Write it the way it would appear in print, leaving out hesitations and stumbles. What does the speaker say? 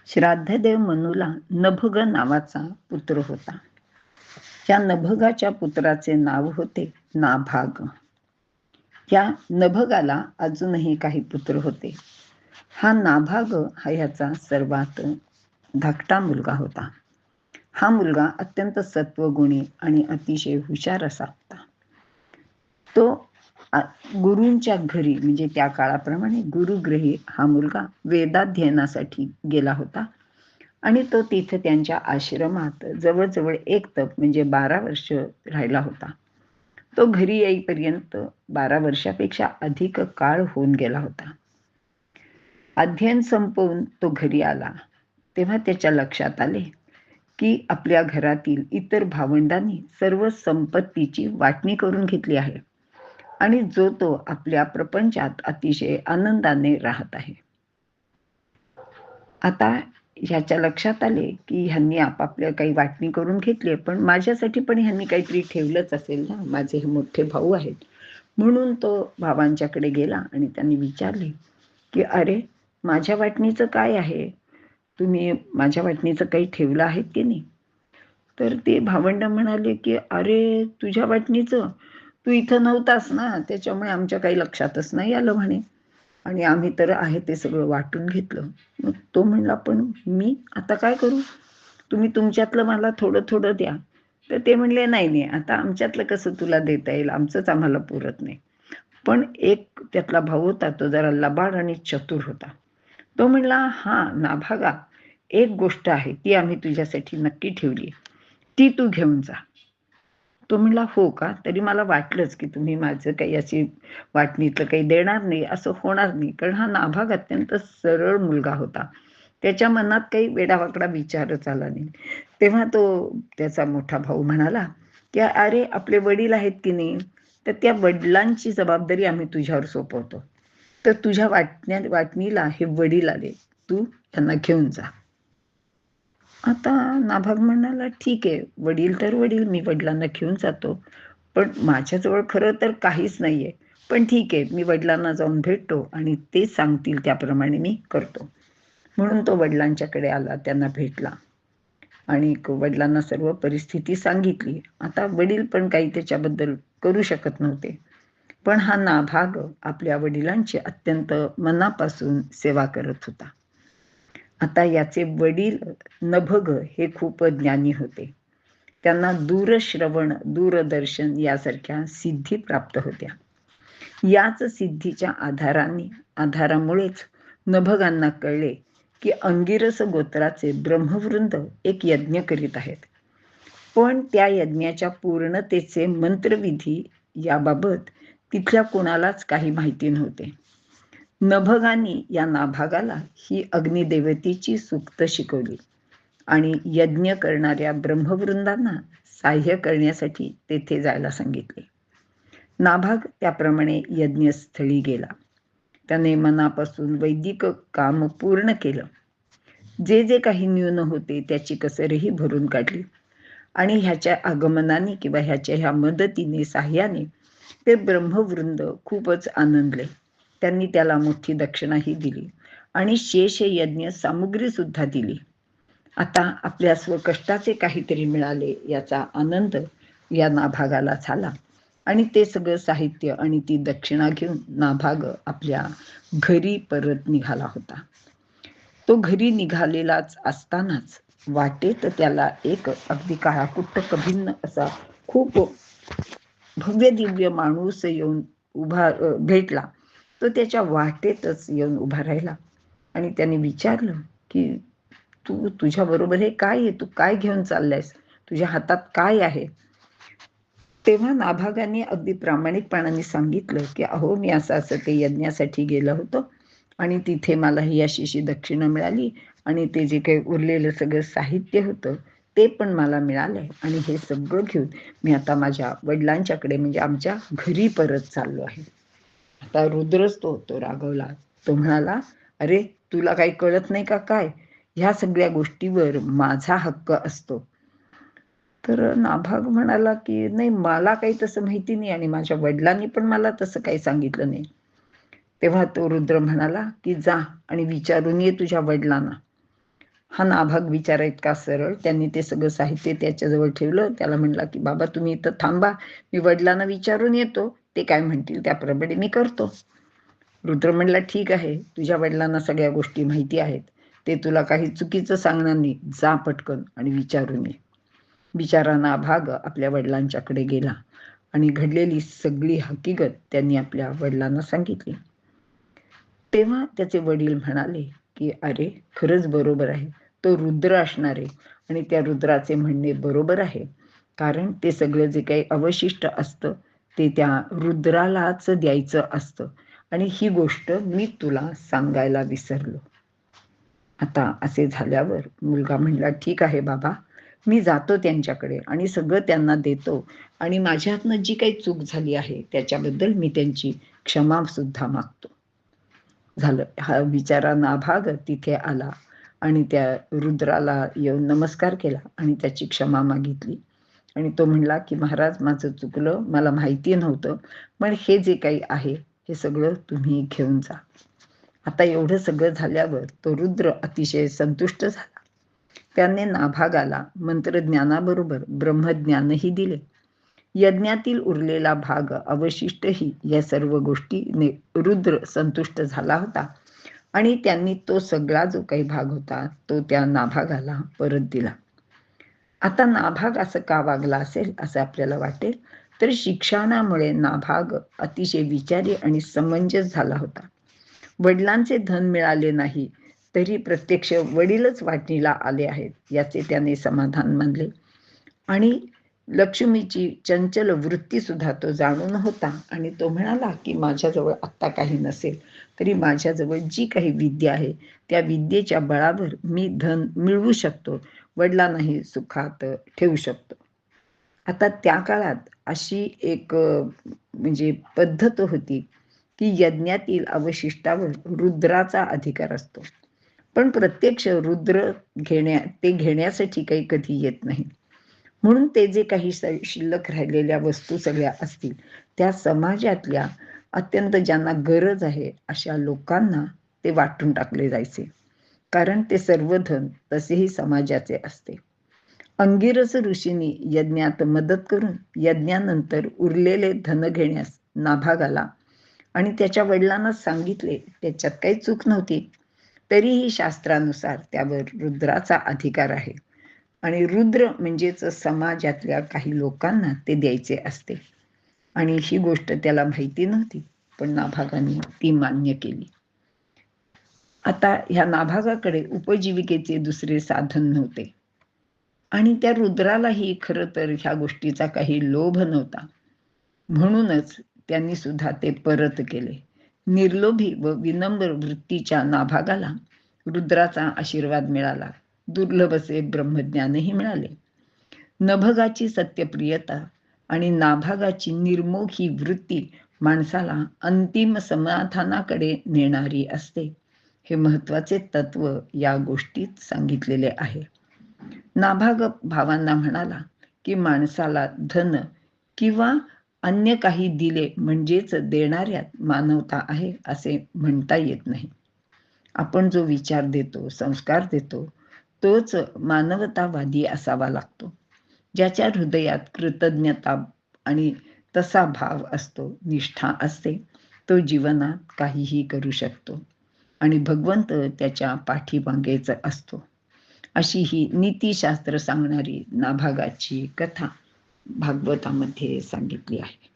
श्राद्धदेव मनूला नभग नावाचा पुत्र होता. त्या नभगाच्या पुत्राचे नाव होते नाभाग. या नभगाला अजूनही काही पुत्र होते. हा नाभाग हा ह्याचा सर्वात धाकटा मुलगा होता. हा मुलगा अत्यंत सत्वगुणी आणि अतिशय हुशार असा होता. तो गुरूंच्या घरी म्हणजे त्या काळाप्रमाणे गुरुगृही हा मुलगा वेदाध्ययनासाठी गेला होता आणि तो तिथे त्यांच्या आश्रमात जवळजवळ एक तप म्हणजे 12 वर्ष राहिला होता. तो घरी येईपर्यंत 12 वर्षापेक्षा अधिक काळ होऊन गेला होता. अध्ययन संपवून तो घरी आला तेव्हा त्याच्या लक्षात आले की आपल्या घरातील इतर भावंडांनी सर्व संपत्तीची वाटणी करून घेतली आहे आणि जो तो आपल्या प्रपंचात अतिशय आनंदाने राहत आहे. आता ह्याच्या लक्षात आले की ह्यांनी आपापल्या काही वाटणी करून घेतली, पण माझ्यासाठी पण ह्यांनी काहीतरी ठेवलंच असेल ना, माझे हे मोठे भाऊ आहेत. म्हणून तो भावांच्याकडे गेला आणि त्यांनी विचारले की अरे, माझ्या वाटणीचं काय आहे? तुम्ही माझ्या वाटणीचं काही ठेवलं आहे की नाही? तर ते भावंड म्हणाले की अरे, तुझ्या वाटणीचं तू इथं नव्हतास ना, त्याच्यामुळे आमच्या काही लक्षातच नाही आलं म्हणे, आणि आम्ही तर आहे ते सगळं वाटून घेतलं. मग तो म्हणला पण मी आता काय करू? तुम्ही तुमच्यातलं मला थोडं थोडं द्या. तर ते म्हणले नाही नाही, आता आमच्यातलं कसं तुला देता येईल, आमचंच आम्हाला पुरत नाही. पण एक त्यातला भाऊ होता, तो जरा लबाड आणि चतुर होता. तो म्हणला हा नाभागा, एक गोष्ट आहे ती आम्ही तुझ्यासाठी नक्की ठेवली, ती तू घेऊन जा. तो म्हणला हो का? तरी मला वाटलंच की तुम्ही माझं काही अशी वाटणीतलं काही देणार नाही, असं होणार नाही, कारण हा नाभाग अत्यंत सरळ मुलगा होता. त्याच्या मनात काही वेडावाकडा विचारच आला नाही. तेव्हा तो त्याचा मोठा भाऊ म्हणाला की अरे, आपले वडील आहेत की नाही, तर त्या वडिलांची जबाबदारी आम्ही तुझ्यावर सोपवतो. तर तुझ्या वाटणीला हे वडील आले, तू त्यांना घेऊन जा. आता नाभाग म्हणाला ठीक आहे, वडील तर वडील, मी वडिलांना घेऊन जातो, पण माझ्याजवळ खरं तर काहीच नाहीये. पण ठीक आहे, मी वडिलांना जाऊन भेटतो आणि ते सांगतील त्याप्रमाणे मी करतो. म्हणून तो वडिलांच्याकडे आला, त्यांना भेटला आणि वडिलांना सर्व परिस्थिती सांगितली. आता वडील पण काही त्याच्याबद्दल करू शकत नव्हते, पण हा नाभाग आपल्या वडिलांची अत्यंत मनापासून सेवा करत होता. आता याचे वडील नभग हे खूप ज्ञानी होते. त्यांना दूरश्रवण, दूरदर्शन यासारख्या सिद्धी प्राप्त होत्या. याच सिद्धीच्या आधारामुळेच नभगांना कळले की अंगिरस गोत्राचे ब्रह्मवृंद एक यज्ञ करीत आहेत, पण त्या यज्ञाच्या पूर्णतेचे मंत्रविधी याबाबत तिथल्या कोणालाच काही माहिती नव्हते. नभगांनी या नाभागाला ही अग्निदेवतेची सूक्त शिकवली आणि यज्ञ करणाऱ्या ब्रह्मवृंदांना साह्य करण्यासाठी तेथे जायला सांगितले. नाभाग त्याप्रमाणे यज्ञस्थळी गेला. त्याने मनापासून वैदिक काम पूर्ण केलं. जे जे काही न्यून होते त्याची कसरही भरून काढली आणि ह्याच्या आगमनाने किंवा ह्याच्या ह्या मदतीने, साह्याने ते ब्रह्मवृंद खूपच आनंदले. त्यांनी त्याला मोठी दक्षिणाही दिली आणि शेष यज्ञ सामुग्री सुद्धा दिली. आता आपल्या स्वकष्टाचे काहीतरी मिळाले याचा आनंद या नाभागाला झाला आणि ते सगळं साहित्य आणि ती दक्षिणा घेऊन नाभाग आपल्या घरी परत निघाला होता. तो घरी निघालेलाच असतानाच वाटेत त्याला एक अगदी काळाकुट्ट कभिन्न असा खूप भव्य दिव्य माणूस येऊन भेटला. तो त्याच्या वाटेतच येऊन उभा राहिला आणि त्याने विचारलं की तुझ्या बरोबर हे काय आहे? तू काय घेऊन चाललायस? तुझ्या हातात काय आहे? तेव्हा नाभागाने अगदी प्रामाणिकपणाने सांगितलं की अहो, मी असं ते यज्ञासाठी गेलो होतो आणि तिथे मला ही अशी दक्षिणा मिळाली आणि ते जे काही उरलेलं सगळं साहित्य होतं ते पण मला मिळालंय आणि हे सगळं घेऊन मी आता माझ्या वडिलांच्याकडे म्हणजे आमच्या घरी परत चाललो आहे. आता रुद्रच तो रागवला. तो म्हणाला अरे, तुला काही कळत नाही का काय? ह्या सगळ्या गोष्टीवर माझा हक्क असतो. तर नाभाग म्हणाला की नाही, मला काही तसं माहिती नाही आणि माझ्या वडिलांनी पण मला तसं काही सांगितलं नाही. तेव्हा तो रुद्र म्हणाला की जा आणि विचारून ये तुझ्या वडिलांना. हा नाभाग बिचारा इतका सरळ, त्यांनी ते सगळं साहित्य त्याच्याजवळ ठेवलं. त्याला म्हणला की बाबा तुम्ही इथं थांबा, मी वडिलांना विचारून येतो, ते काय म्हणतील त्याप्रमाणे मी करतो. रुद्र म्हणला ठीक आहे, तुझ्या वडिलांना सगळ्या गोष्टी माहिती आहेत, ते तुला काही चुकीचं सांगणार नाही, जा पटकन आणि विचारून ये. बिचारा नाभाग आपल्या वडिलांच्याकडे गेला आणि घडलेली सगळी हकीकत त्यांनी आपल्या वडिलांना सांगितली. तेव्हा त्याचे वडील म्हणाले की अरे खरंच बरोबर आहे, तो रुद्र असणार आहे आणि त्या रुद्राचे म्हणणे बरोबर आहे, कारण ते सगळं जे काही अवशिष्ट असतं ते त्या रुद्रालाच द्यायचं असतं आणि ही गोष्ट मी तुला सांगायला विसरलो. आता असे झाल्यावर मुलगा म्हणला ठीक आहे बाबा, मी जातो त्यांच्याकडे आणि सगळं त्यांना देतो आणि माझ्या हातनं जी काही चूक झाली आहे त्याच्याबद्दल मी त्यांची क्षमा सुद्धा मागतो. झालं. हा बिचारा नाभाग तिथे आला आणि त्या रुद्राला येऊन नमस्कार केला आणि त्याची क्षमा मागितली आणि तो म्हणला की महाराज माझं चुकलं, मला माहिती नव्हतं, पण हे जे काही आहे हे सगळं तुम्ही घेऊन जा. आता एवढं सगळं झाल्यावर तो रुद्र अतिशय संतुष्ट झाला. त्याने नाभागाला मंत्रज्ञानाबरोबर ब्रह्मज्ञानही दिले. यज्ञातील उरलेला भाग अवशिष्टही या सर्व गोष्टीने रुद्र संतुष्ट झाला होता आणि त्यांनी तो सगळा जो काही भाग होता तो त्या नाभागाला परत दिला. आता नाभाग असं का वागला असेल असं आपल्याला वाटेल, तर शिक्षणामुळे नाभाग अतिशय विचारी आणि समंजस झाला होता. वडिलांचे धन मिळाले नाही तरी प्रत्यक्ष वडीलच वाटणीला आले आहेत याचे त्याने समाधान मानले आणि लक्ष्मीची चंचल वृत्ती सुद्धा तो जाणून होता आणि तो म्हणाला की माझ्याजवळ आत्ता काही नसेल तरी माझ्याजवळ जी काही विद्या आहे त्या विद्येच्या बळावर मी धन मिळवू शकतो, वडिलांनाही सुखात ठेवू शकतो. आता त्या काळात अशी एक म्हणजे पद्धत होती की यज्ञातील अवशिष्टावर रुद्राचा अधिकार असतो, पण प्रत्यक्ष रुद्र ते घेण्यासाठी काही कधी येत नाही. म्हणून ते जे काही शिल्लक राहिलेल्या वस्तू सगळ्या असतील त्या समाजातल्या अत्यंत ज्यांना गरज आहे अशा लोकांना ते वाटून टाकले जायचे, कारण ते सर्व धन तसेही समाजाचे असते. अंगिरस ऋषींनी यज्ञात मदत करून यज्ञानंतर उरलेले धन घेण्यास नाभागाला आणि त्याच्या वडिलांना सांगितले. त्याच्यात काही चूक नव्हती, तरीही शास्त्रानुसार त्यावर रुद्राचा अधिकार आहे आणि रुद्र म्हणजेच समाजातल्या काही लोकांना ते द्यायचे असते आणि ही गोष्ट त्याला माहिती नव्हती, पण नाभागाने ती मान्य केली. आता ह्या नाभागाकडे उपजीविकेचे दुसरे साधन नव्हते आणि त्या रुद्रालाही खरं तर ह्या गोष्टीचा काही लोभ नव्हता, म्हणूनच त्यांनी सुद्धा ते परत केले. निर्लोभी व विनम्र वृत्तीच्या नाभागाला रुद्राचा आशीर्वाद मिळाला. दुर्लभ असे ब्रह्मज्ञानही मिळाले. नभगाची सत्यप्रियता आणि नाभागाची निर्मोह ही वृत्ती माणसाला अंतिम समाधानाकडे नेणारी असते, हे महत्वाचे तत्व या गोष्टीत सांगितलेले आहे. नाभाग भावांना म्हणाला की माणसाला धन किंवा अन्य काही दिले म्हणजेच देणाऱ्यात मानवता आहे असे म्हणता येत नाही. आपण जो विचार देतो, संस्कार देतो, तोच मानवतावादी असावा लागतो. ज्याच्या हृदयात कृतज्ञता आणि तसा भाव असतो, निष्ठा असते, तो जीवनात काहीही करू शकतो आणि भगवंत त्याच्या पाठीमागेच असतो. अशी ही नीतिशास्त्र सांगणारी नाभागाची कथा भागवतामध्ये सांगितली आहे.